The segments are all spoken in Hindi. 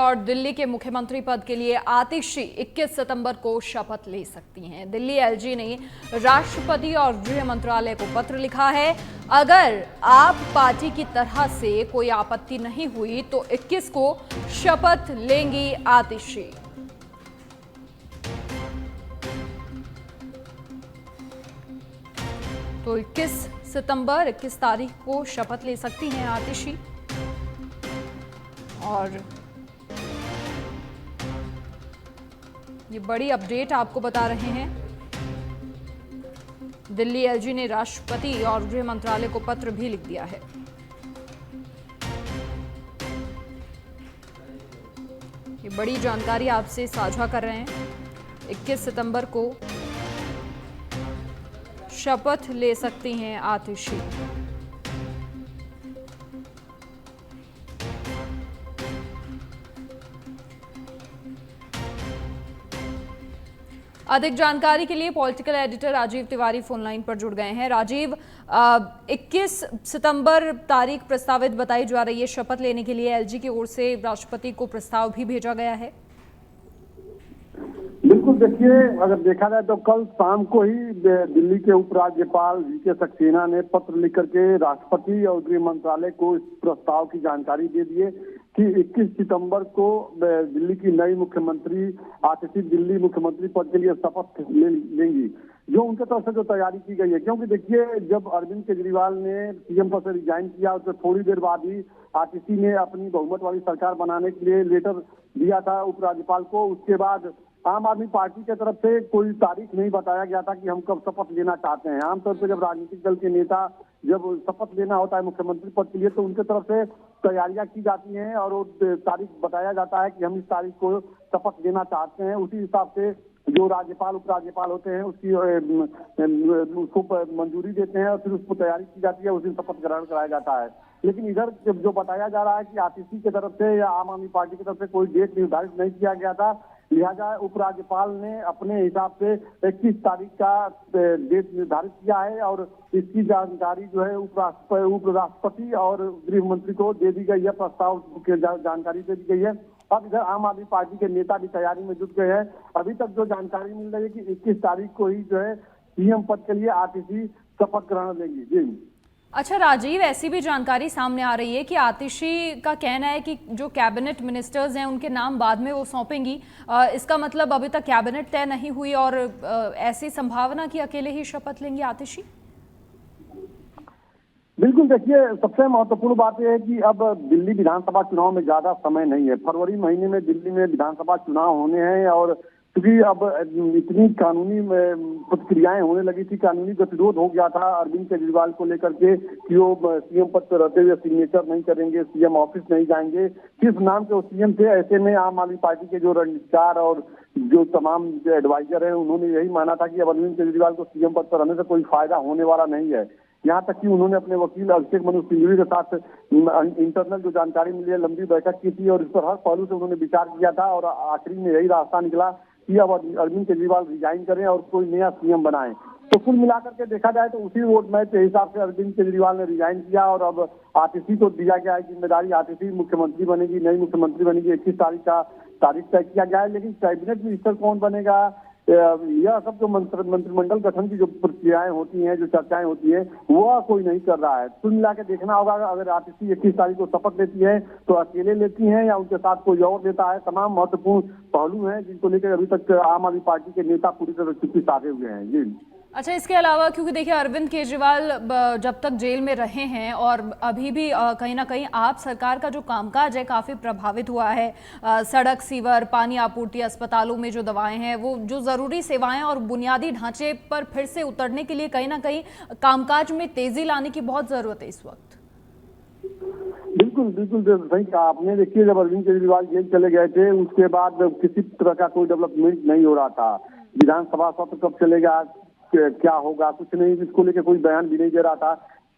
और दिल्ली के मुख्यमंत्री पद के लिए आतिशी 21 सितंबर को शपथ ले सकती हैं। दिल्ली एलजी ने राष्ट्रपति और गृह मंत्रालय को पत्र लिखा है। अगर आप पार्टी की तरह से कोई आपत्ति नहीं हुई तो 21 को शपथ लेंगी आतिशी। तो 21 तारीख को शपथ ले सकती हैं आतिशी। और ये बड़ी अपडेट आपको बता रहे हैं। दिल्ली एलजी ने राष्ट्रपति और गृह मंत्रालय को पत्र भी लिख दिया है। ये बड़ी जानकारी आपसे साझा कर रहे हैं। 21 सितंबर को शपथ ले सकती हैं आतिशी। अधिक जानकारी के लिए political editor Rajeev Tiwari phone line पर जुड़ गए हैं। राजीव, 21 सितंबर तारीख प्रस्तावित बताई जा रही है शपथ लेने के लिए। एलजी की ओर से राष्ट्रपति को प्रस्ताव भी भेजा गया है। बिल्कुल, देखिए अगर देखा जाए तो कल शाम को ही दिल्ली के उपराज्यपाल वीके सक्सेना ने पत्र लिख करके राष्ट्रपति और गृह मंत्रालय को इस प्रस्ताव की जानकारी दे दिए कि 21 सितंबर को दिल्ली की नई मुख्यमंत्री आतिशी दिल्ली मुख्यमंत्री पद के लिए शपथ लेंगी, जो उनके तरफ से जो तैयारी की गई है। क्योंकि देखिए, जब अरविंद केजरीवाल ने सीएम पद से रिजाइन किया उसके थोड़ी देर बाद ही आतिशी ने अपनी बहुमत वाली सरकार बनाने के लिए लेटर दिया था उपराज्यपाल को। उसके बाद आम आदमी पार्टी की तरफ से कोई तारीख नहीं बताया गया था कि हम कब शपथ लेना चाहते हैं। आमतौर पर जब राजनीतिक दल के नेता जब शपथ लेना होता है मुख्यमंत्री पद के लिए तो उनके तरफ से तैयारियां की जाती हैं और वो तारीख बताया जाता है कि हम इस तारीख को शपथ लेना चाहते हैं। उसी हिसाब से जो राज्यपाल उपराज्यपाल होते हैं उसको मंजूरी देते हैं और फिर उसको तैयारी की जाती है, उस दिन शपथ ग्रहण कराया जाता है। लेकिन इधर जो बताया जा रहा है कि आतिशी की तरफ से या आम आदमी पार्टी की तरफ से कोई डेट निर्धारित नहीं किया गया था, लिहाजा उपराज्यपाल ने अपने हिसाब से 21 तारीख का डेट निर्धारित किया है और इसकी जानकारी जो है उपराष्ट्रपति और गृह मंत्री को दे दी गई है। प्रस्ताव की जानकारी दे दी गई है। अब इधर आम आदमी पार्टी के नेता भी तैयारी में जुट गए हैं। अभी तक जो जानकारी मिल रही है कि 21 तारीख को ही जो है सीएम पद के लिए आतिशी शपथ ग्रहण लेंगी। जी अच्छा राजीव, ऐसी भी जानकारी सामने आ रही है कि आतिशी का कहना है कि जो कैबिनेट मिनिस्टर्स हैं उनके नाम बाद में वो सौंपेंगी। इसका मतलब अभी तक कैबिनेट तय नहीं हुई और ऐसी संभावना कि अकेले ही शपथ लेंगी आतिशी। बिल्कुल, देखिए सबसे महत्वपूर्ण बात यह है कि अब दिल्ली विधानसभा चुनाव में ज्यादा समय नहीं है। फरवरी महीने में दिल्ली में विधानसभा चुनाव होने हैं और क्योंकि अब इतनी कानूनी प्रतिक्रियाएं होने लगी थी, कानूनी गतिरोध हो गया था अरविंद केजरीवाल को लेकर के कि वो सीएम पद पर रहते हुए सिग्नेचर नहीं करेंगे, सीएम ऑफिस नहीं जाएंगे। किस नाम के वो सीएम थे, ऐसे में आम आदमी पार्टी के जो रणनीतिकार और जो तमाम एडवाइजर हैं उन्होंने यही माना था कि अब अरविंद केजरीवाल को सीएम पद पर रहने से कोई फायदा होने वाला नहीं है। यहाँ तक कि उन्होंने अपने वकील अभिषेक मनु सिंघवी के साथ इंटरनल जो जानकारी मिली है लंबी बैठक की थी और इस पर हर पहलू से उन्होंने विचार किया था और आखिरी में यही रास्ता निकला कि अब अरविंद केजरीवाल रिजाइन करें और कोई नया सीएम बनाएं। तो कुल मिलाकर के देखा जाए तो उसी वोट मैच के हिसाब से अरविंद केजरीवाल ने रिजाइन किया और अब आतिशी को दिया गया है जिम्मेदारी। आतिशी मुख्यमंत्री बनेगी, नई मुख्यमंत्री बनेगी। 21 तारीख का तारीख तय किया गया है। लेकिन कैबिनेट मिनिस्टर कौन बनेगा, यह सब जो मंत्रिमंडल गठन की जो प्रक्रियाएं होती हैं, जो चर्चाएं होती है, वो कोई नहीं कर रहा है। कुल मिला के देखना होगा अगर आतिशी 21 तारीख को शपथ लेती है तो अकेले लेती हैं या उनके साथ कोई और लेता है। तमाम महत्वपूर्ण पहलू हैं जिनको लेकर अभी तक आम आदमी पार्टी के नेता पूरी तरह चुप्पी साधे हुए हैं। जी अच्छा, इसके अलावा क्योंकि देखिए अरविंद केजरीवाल जब तक जेल में रहे हैं और अभी भी कहीं ना कहीं आप सरकार का जो कामकाज है काफ़ी प्रभावित हुआ है। सड़क, सीवर, पानी आपूर्ति, अस्पतालों में जो दवाएं हैं, वो जो ज़रूरी सेवाएं और बुनियादी ढांचे पर फिर से उतरने के लिए कहीं ना कहीं कामकाज में तेज़ी लाने की बहुत ज़रूरत है इस वक्त। बिल्कुल बिल्कुल सही कहा आपने। देखिए, जब अरविंद केजरीवाल जेल चले गए थे उसके बाद किसी तरह का कोई डेवलपमेंट नहीं हो रहा था। विधानसभा सत्र कब चलेगा, क्या होगा, कुछ नहीं, इसको लेकर कोई बयान भी नहीं दे रहा था।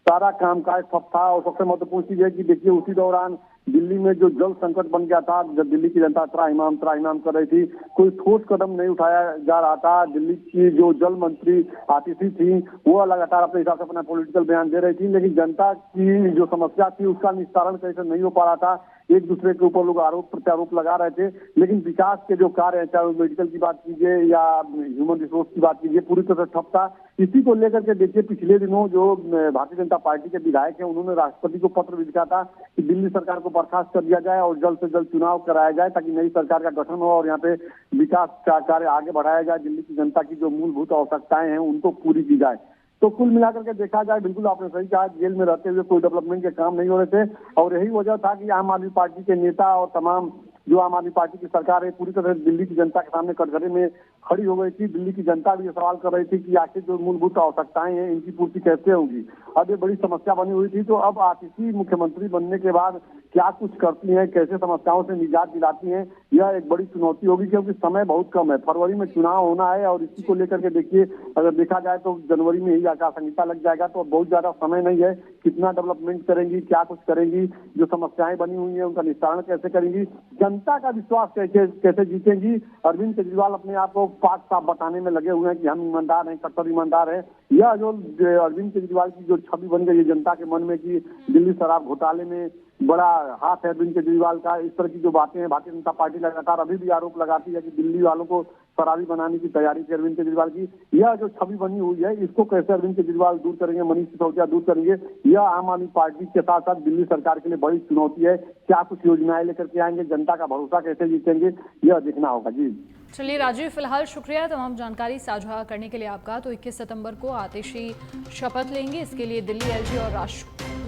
सारा कामकाज ठप था और सबसे महत्वपूर्ण चीज है कि देखिए उसी दौरान दिल्ली में जो जल संकट बन गया था, जब दिल्ली की जनता त्राहिमाम कर रही थी, कोई ठोस कदम नहीं उठाया जा रहा था। दिल्ली की जो जल मंत्री आतिशी थी वो लगातार अपने हिसाब से अपना पॉलिटिकल बयान दे रही थी, लेकिन जनता की जो समस्या थी उसका निस्तारण कैसे नहीं हो पा रहा था। एक दूसरे के ऊपर लोग आरोप प्रत्यारोप लगा रहे थे, लेकिन विकास के जो कार्य है, चाहे वो मेडिकल की बात कीजिए या ह्यूमन रिसोर्स की बात कीजिए, पूरी तरह ठप था। इसी को लेकर के देखिए पिछले दिनों जो भारतीय जनता पार्टी के विधायक हैं, उन्होंने राष्ट्रपति को पत्र भी लिखा था कि दिल्ली सरकार को बर्खास्त कर दिया जाए और जल्द से जल्द चुनाव कराया जाए ताकि नई सरकार का गठन हो और यहाँ पे विकास का कार्य आगे बढ़ाया जाए। दिल्ली की जनता की जो मूलभूत आवश्यकताएं हैं उनको पूरी की जाए। तो कुल मिलाकर के देखा जाए, बिल्कुल आपने सही कहा, जेल में रहते हुए कोई डेवलपमेंट के काम नहीं हो रहे थे और यही वजह था कि आम आदमी पार्टी के नेता और तमाम जो आम आदमी पार्टी की सरकार है पूरी तरह दिल्ली की जनता के सामने कटघरे में खड़ी हो गई थी। दिल्ली की जनता भी ये सवाल कर रही थी कि आखिर जो मूलभूत आवश्यकताएं हैं इनकी पूर्ति कैसे होगी। अब ये बड़ी समस्या बनी हुई थी। तो अब आतिशी मुख्यमंत्री बनने के बाद क्या कुछ करती हैं, कैसे समस्याओं से निजात दिलाती हैं, यह एक बड़ी चुनौती होगी क्योंकि समय बहुत कम है। फरवरी में चुनाव होना है और इसी को लेकर के देखिए अगर देखा जाए तो जनवरी में ही आचार संहिता लग जाएगा, तो बहुत ज्यादा समय नहीं है। कितना डेवलपमेंट करेंगी, क्या कुछ करेंगी, जो समस्याएं बनी हुई है उनका निस्तारण कैसे करेंगी, जनता का विश्वास कैसे जीतेंगी। अरविंद केजरीवाल अपने आप को पाक साफ बताने में लगे हुए हैं कि हम ईमानदार हैं, कट्टर ईमानदार हैं। यह जो अरविंद केजरीवाल की जो छवि बन गई है जनता के मन में कि दिल्ली शराब घोटाले में बड़ा हाथ है अरविंद केजरीवाल का, इस तरह की जो बातें हैं भारतीय जनता पार्टी लगातार अभी भी आरोप लगाती है कि दिल्ली वालों को शराबी बनाने की तैयारी थी अरविंद केजरीवाल की। यह जो छवि बनी हुई है इसको कैसे अरविंद केजरीवाल दूर करेंगे, मनीष सिसोदिया दूर करेंगे, यह आम आदमी पार्टी के साथ साथ दिल्ली सरकार के लिए बड़ी चुनौती है। क्या कुछ योजनाएं लेकर के आएंगे, जनता का भरोसा कैसे जीतेंगे, यह देखना होगा। जी चलिए राजीव, फिलहाल शुक्रिया तमाम जानकारी साझा करने के लिए आपका। तो 21 सितंबर को आतिशी शपथ लेंगे, इसके लिए दिल्ली एलजी और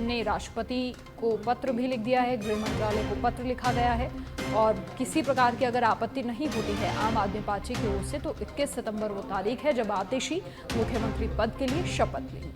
ने राष्ट्रपति को पत्र भी लिख दिया है, गृह मंत्रालय को पत्र लिखा गया है और किसी प्रकार की अगर आपत्ति नहीं होती है आम आदमी पार्टी की ओर से तो 21 सितंबर वो तारीख है जब आतिशी मुख्यमंत्री पद के लिए शपथ लेंगी।